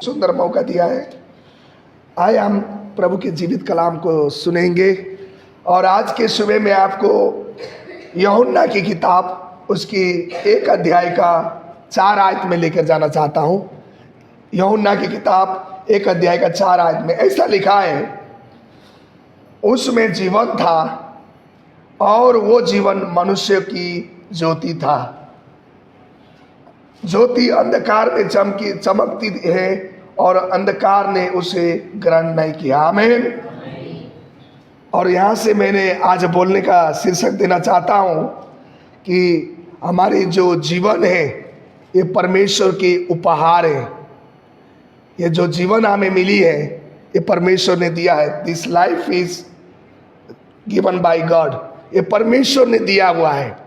सुंदर मौका दिया है। आए हम प्रभु के जीवित कलाम को सुनेंगे। और आज के सुबह में आपको यूहन्ना की किताब उसकी 1 अध्याय का 4 आयत में लेकर जाना चाहता हूँ। यूहन्ना की किताब 1 अध्याय का 4 आयत में ऐसा लिखा है, उसमें जीवन था और वो जीवन मनुष्य की ज्योति था। ज्योति अंधकार में चमकती है और अंधकार ने उसे ग्रहण नहीं किया। आमीन। और यहाँ से मैंने आज बोलने का शीर्षक देना चाहता हूँ कि हमारी जो जीवन है ये परमेश्वर के उपहार है। ये जो जीवन हमें मिली है ये परमेश्वर ने दिया है। This life is given by God. ये परमेश्वर ने दिया हुआ है।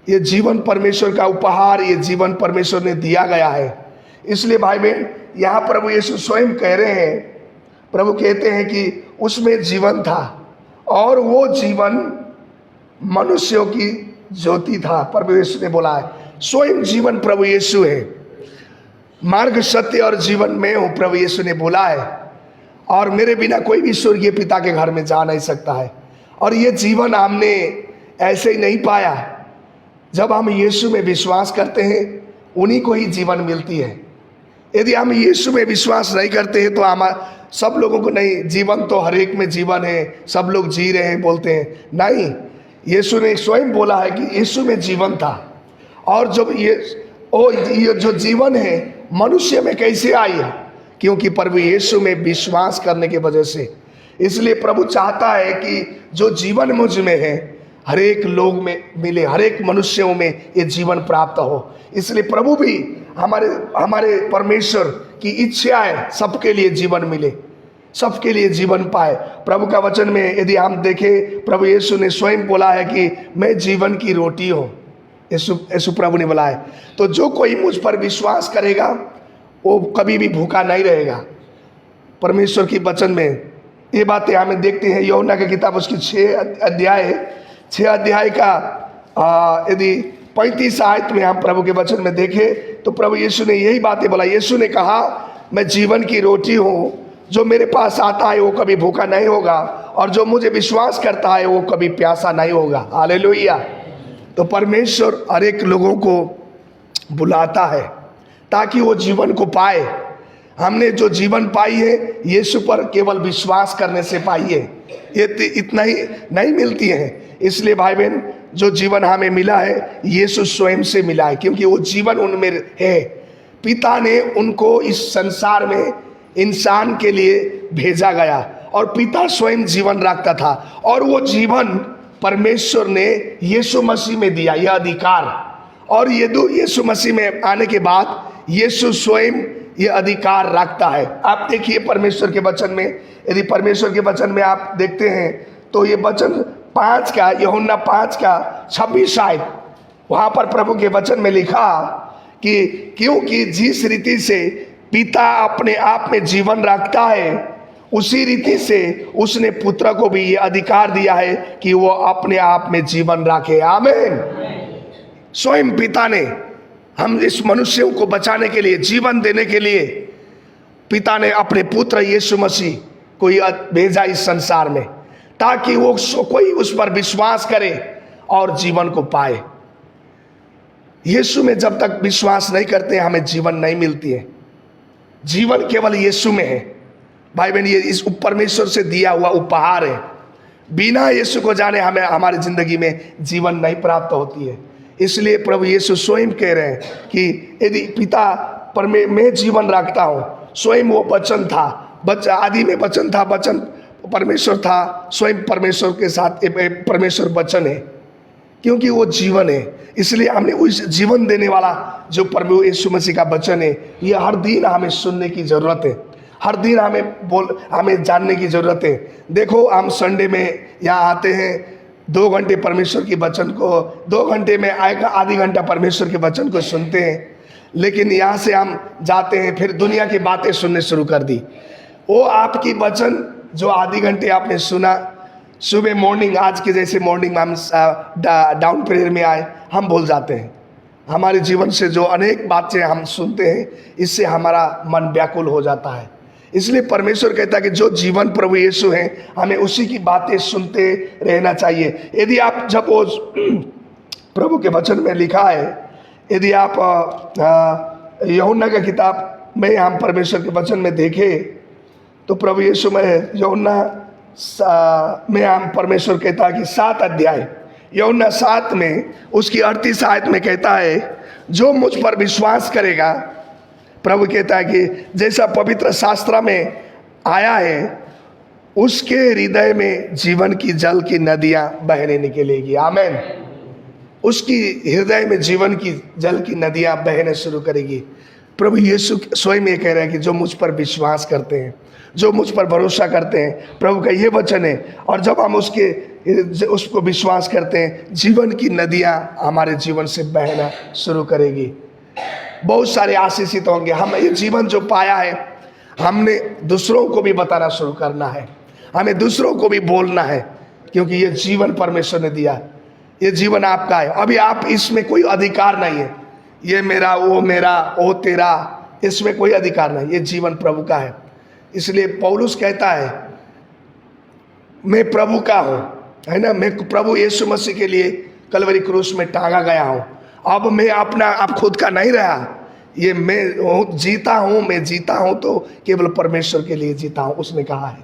ये जीवन परमेश्वर का उपहार, ये जीवन परमेश्वर ने दिया गया है। इसलिए भाई बहन, यहाँ प्रभु यीशु स्वयं कह रहे हैं, प्रभु कहते हैं कि उसमें जीवन था और वो जीवन मनुष्यों की ज्योति था। प्रभु यीशु ने बोला है, स्वयं जीवन प्रभु यीशु है। मार्ग, सत्य और जीवन में हूँ, प्रभु यीशु ने बोला है। और मेरे बिना कोई भी स्वर्गीय पिता के घर में जा नहीं सकता है। और ये जीवन हमने ऐसे ही नहीं पाया। जब हम यीशु में विश्वास करते हैं उन्हीं को ही जीवन मिलती है। यदि हम यीशु में विश्वास नहीं करते हैं तो हम सब लोगों को नहीं, जीवन तो हर एक में जीवन है, सब लोग जी रहे हैं बोलते हैं, नहीं। यीशु ने स्वयं बोला है कि यीशु में जीवन था। और जब ये जो जीवन है मनुष्य में कैसे आई है? क्योंकि प्रभु यीशु में विश्वास करने की वजह से। इसलिए प्रभु चाहता है कि जो जीवन मुझ में है हर एक लोग में मिले, हर एक मनुष्यों में ये जीवन प्राप्त हो। इसलिए प्रभु भी हमारे परमेश्वर की इच्छा है सबके लिए जीवन मिले, सबके लिए जीवन पाए। प्रभु का वचन में यदि हम देखें, प्रभु यीशु ने स्वयं बोला है कि मैं जीवन की रोटी हूँ। यीशु प्रभु ने बोला है। तो जो कोई मुझ पर विश्वास करेगा वो कभी भी भूखा नहीं रहेगा। परमेश्वर की वचन में ये बातें हमें देखते हैं। यूहन्ना की किताब उसकी 6 अध्याय का यदि 35 आयत में हम प्रभु के वचन में देखें तो प्रभु यीशु ने यही बातें बोला। यीशु ने कहा, मैं जीवन की रोटी हूँ, जो मेरे पास आता है वो कभी भूखा नहीं होगा और जो मुझे विश्वास करता है वो कभी प्यासा नहीं होगा। हालेलुया। तो परमेश्वर हर एक लोगों को बुलाता है ताकि वो जीवन को पाए। हमने जो जीवन पाई है यीशु पर केवल विश्वास करने से पाई है। ये इतना ही नहीं मिलती है। इसलिए भाई बहन, जो जीवन हमें मिला है यीशु स्वयं से मिला है, क्योंकि वो जीवन उनमें है। पिता ने उनको इस संसार में इंसान के लिए भेजा गया और पिता स्वयं जीवन रखता था और वो जीवन परमेश्वर ने यीशु मसीह में दिया, यह अधिकार। और यीशु मसीह में आने के बाद यीशु स्वयं ये अधिकार रखता है। आप देखिए परमेश्वर के वचन में, यदि परमेश्वर के वचन में आप देखते हैं तो ये वचन 5 का, यूहन्ना 5 का 26 आयत, वहाँ पर प्रभु के वचन में लिखा कि क्योंकि जिस रीति से पिता अपने आप में जीवन रखता है उसी रीति से उसने पुत्र को भी ये अधिकार दिया है कि वो अपने आप में जीवन रखे। आमीन। स्वयं पिता ने हम इस मनुष्यों को बचाने के लिए, जीवन देने के लिए पिता ने अपने पुत्र यीशु मसीह को भेजा इस संसार में ताकि वो कोई उस पर विश्वास करे और जीवन को पाए। यीशु में जब तक विश्वास नहीं करते हमें जीवन नहीं मिलती है। जीवन केवल यीशु में है भाई बहन। ये इस परमेश्वर से दिया हुआ उपहार है। बिना यीशु को जाने हमें हमारी जिंदगी में जीवन नहीं प्राप्त होती है। इसलिए प्रभु यीशु स्वयं कह रहे हैं कि यदि पिता पर मैं जीवन रखता हूँ, स्वयं वो वचन था, आदि में वचन था, वचन परमेश्वर था, स्वयं परमेश्वर के साथ परमेश्वर वचन है, क्योंकि वो जीवन है। इसलिए हमने उस जीवन देने वाला जो प्रभु यीशु मसीह का वचन है ये हर दिन हमें सुनने की ज़रूरत है। हर दिन हमें जानने की ज़रूरत है। देखो, हम संडे में यहाँ आते हैं, 2 घंटे परमेश्वर के वचन को, 2 घंटे में आधी घंटा परमेश्वर के वचन को सुनते हैं, लेकिन यहाँ से हम जाते हैं फिर दुनिया की बातें सुनने शुरू कर दी। वो आपकी वचन जो आधी घंटे आपने सुना सुबह मॉर्निंग, आज के जैसे मॉर्निंग में हम डाउन प्रेयर में आए, हम भूल जाते हैं। हमारे जीवन से जो अनेक बातें हम सुनते हैं, इससे हमारा मन व्याकुल हो जाता है। इसलिए परमेश्वर कहता है कि जो जीवन प्रभु यीशु हैं, हमें उसी की बातें सुनते रहना चाहिए। यदि आप जब वो प्रभु के वचन में लिखा है, यदि आप यूहन्ना की किताब में हम परमेश्वर के वचन में देखें तो प्रभु यीशु में यूहन्ना में हम परमेश्वर कहता है कि 7 अध्याय यूहन्ना 7 में उसकी 38 आयत में कहता है, जो मुझ पर विश्वास करेगा, प्रभु कहता है कि जैसा पवित्र शास्त्र में आया है, उसके हृदय में जीवन की जल की नदियां बहने निकलेगी। आमीन। उसकी हृदय में जीवन की जल की नदियां बहने शुरू करेगी। प्रभु यीशु स्वयं ये कह रहे हैं कि जो मुझ पर विश्वास करते हैं, जो मुझ पर भरोसा करते हैं, प्रभु का ये वचन है। और जब हम उसको विश्वास करते हैं, जीवन की नदियां हमारे जीवन से बहना शुरू करेगी। बहुत सारे आशीषित होंगे। हम ये जीवन जो पाया है, हमने दूसरों को भी बताना शुरू करना है, हमें दूसरों को भी बोलना है, क्योंकि ये जीवन परमेश्वर ने दिया। ये जीवन आपका है। अभी आप इसमें कोई अधिकार नहीं है, ये मेरा, वो तेरा, इसमें कोई अधिकार नहीं। ये जीवन प्रभु का है। इसलिए पौलुस कहता है, मैं प्रभु का हूँ, है ना। मैं प्रभु यीशु मसीह के लिए कलवरी क्रूस में टांगा गया हूँ। अब मैं अब खुद का नहीं रहा, ये मैं जीता हूँ। मैं जीता हूँ तो केवल परमेश्वर के लिए जीता हूँ, उसने कहा है।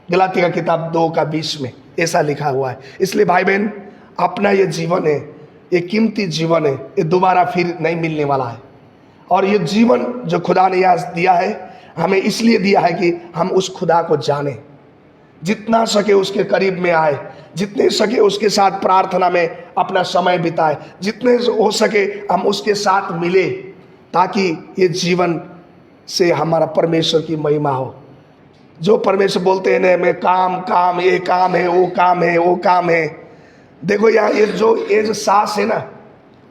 गलाती का किताब 2:20 में ऐसा लिखा हुआ है। इसलिए भाई बहन, अपना ये जीवन है, ये कीमती जीवन है, ये दोबारा फिर नहीं मिलने वाला है। और ये जीवन जो खुदा ने यहाँ दिया है, हमें इसलिए दिया है कि हम उस खुदा को जाने, जितना सके उसके करीब में आए, जितने सके उसके साथ प्रार्थना में अपना समय बिताए, जितने हो सके हम उसके साथ मिले, ताकि ये जीवन से हमारा परमेश्वर की महिमा हो। जो परमेश्वर बोलते हैं ना, मैं काम, ये काम है, वो काम है, वो काम है। देखो यहाँ ये जो सांस है ना,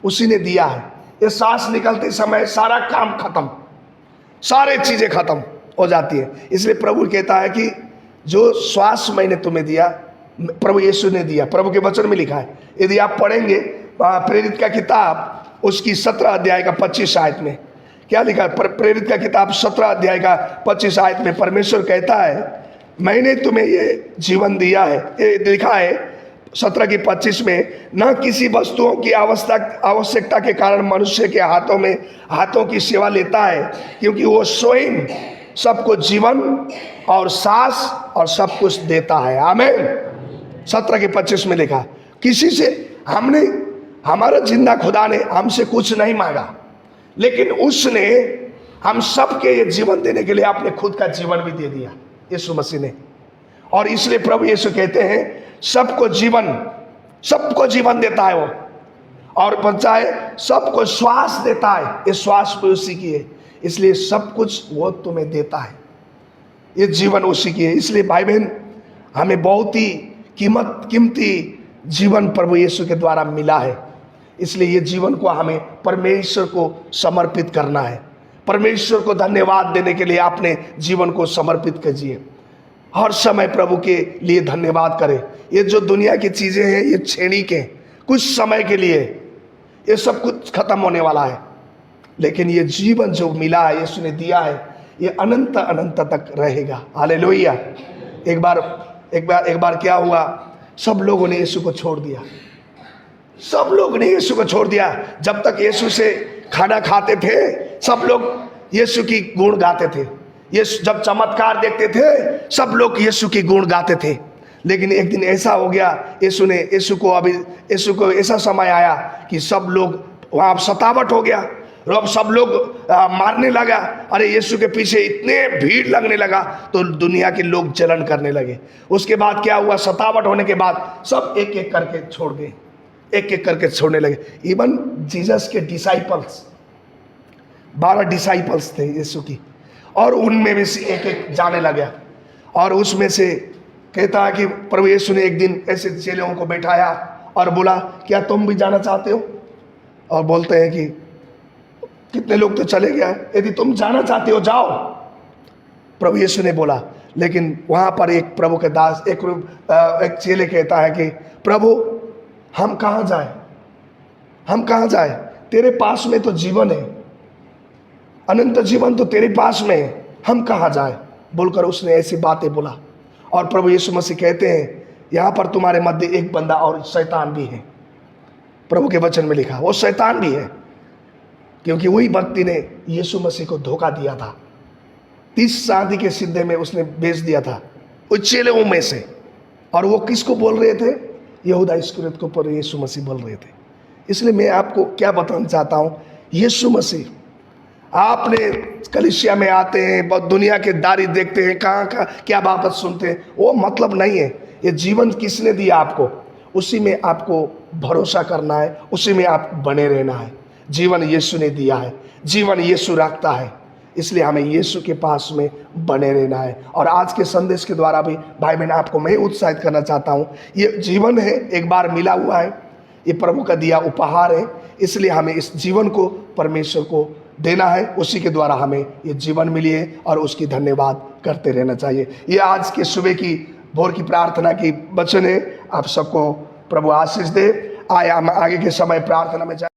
उसी ने दिया है। ये सांस निकलते समय सारा काम खत्म, सारे चीजें खत्म हो जाती है। इसलिए प्रभु कहता है कि जो श्वास मैंने तुम्हें दिया, प्रभु यीशु ने दिया। प्रभु के वचन में लिखा है, यदि आप पढ़ेंगे प्रेरित का किताब उसकी 17 अध्याय का 25 आयत में क्या लिखा है। प्रेरित का किताब 17 अध्याय का 25 आयत में परमेश्वर कहता है, मैंने तुम्हें ये जीवन दिया है। ये लिखा है 17:25 में, न किसी वस्तुओं की आवश्यकता के कारण मनुष्य के हाथों की सेवा लेता है, क्योंकि वो स्वयं सबको जीवन और सांस और सब कुछ देता है। आमीन। 17:25 में लिखा, किसी से हमारा जिंदा खुदा ने हमसे कुछ नहीं मांगा, लेकिन उसने हम सबके ये जीवन देने के लिए अपने खुद का जीवन भी दे दिया, यीशु मसीह ने। और इसलिए प्रभु यीशु कहते हैं, सबको जीवन देता है वो, और चाहे सबको श्वास देता है, ये श्वास भी उसी की है। इसलिए सब कुछ वो तुम्हें देता है, ये जीवन उसी की है। इसलिए भाई बहन, हमें बहुत ही कीमती जीवन प्रभु यीशु के द्वारा मिला है। इसलिए ये जीवन को हमें परमेश्वर को समर्पित करना है। परमेश्वर को धन्यवाद देने के लिए अपने जीवन को समर्पित कीजिए। हर समय प्रभु के लिए धन्यवाद करें। ये जो दुनिया की चीजें हैं, ये क्षणिक हैं, कुछ समय के लिए, ये सब कुछ खत्म होने वाला है। लेकिन ये जीवन जो मिला है, यीशु ने दिया है, ये अनंत तक रहेगा। हालेलुया। एक बार क्या हुआ, सब लोगों ने यीशु को छोड़ दिया। सब लोग ने यीशु को छोड़ दिया। जब तक यीशु से खाना खाते थे, सब लोग यीशु की गुण गाते थे। यीशु जब चमत्कार देखते थे, सब लोग यीशु की गुण गाते थे। लेकिन एक दिन ऐसा हो गया, यीशु को ऐसा समय आया कि सब लोग वहाँ सतावट हो गया, और अब सब लोग मारने लगा। अरे यीशु के पीछे इतने भीड़ लगने लगा तो दुनिया के लोग जलन करने लगे। उसके बाद क्या हुआ, सतावट होने के बाद सब एक एक करके छोड़ गए, एक एक करके छोड़ने लगे। इवन जीसस के डिसाइपल्स, 12 डिसाइपल्स थे यीशु की, और उनमें भी से एक एक जाने लगा। और उसमें से कहता है कि प्रभु यीशु ने एक दिन ऐसे चेलों को बैठाया और बोला, क्या तुम भी जाना चाहते हो? और बोलते हैं कि कितने लोग तो चले गए, यदि तुम जाना चाहते हो जाओ। प्रभु यीशु ने बोला, लेकिन वहाँ पर एक प्रभु के दास, एक चेले कहता है कि प्रभु हम कहाँ जाए, तेरे पास में तो जीवन है, अनंत जीवन तो तेरे पास में है, हम कहाँ जाए बोलकर उसने ऐसी बातें बोला। और प्रभु यीशु मसीह कहते हैं यहाँ पर तुम्हारे मध्य एक बंदा और शैतान भी है। प्रभु के वचन में लिखा वो शैतान भी है, क्योंकि वही व्यक्ति ने यीशु मसीह को धोखा दिया था। 30 चांदी के सिद्धे में उसने बेच दिया था उस चेलों में से। और वो किसको बोल रहे थे? यहूदा इस्करियोत को पर यीशु मसीह बोल रहे थे। इसलिए मैं आपको क्या बताना चाहता हूँ, यीशु मसीह, आपने कलीसिया में आते हैं, बहुत दुनिया के दारी देखते हैं, कहाँ का क्या बात सुनते हैं, वो मतलब नहीं है। ये जीवन किसने दिया आपको, उसी में आपको भरोसा करना है, उसी में आप बने रहना है। जीवन यीशु ने दिया है, जीवन यीशु रखता है, इसलिए हमें यीशु के पास में बने रहना है। और आज के संदेश के द्वारा भी भाई बहन आपको मैं उत्साहित करना चाहता हूँ, ये जीवन है, एक बार मिला हुआ है, ये प्रभु का दिया उपहार है, इसलिए हमें इस जीवन को परमेश्वर को देना है, उसी के द्वारा हमें ये जीवन मिली है और उसकी धन्यवाद करते रहना चाहिए। ये आज के सुबह की भोर की प्रार्थना की वचन है। आप सबको प्रभु आशीष दे। आए हम आगे के समय प्रार्थना में जाए।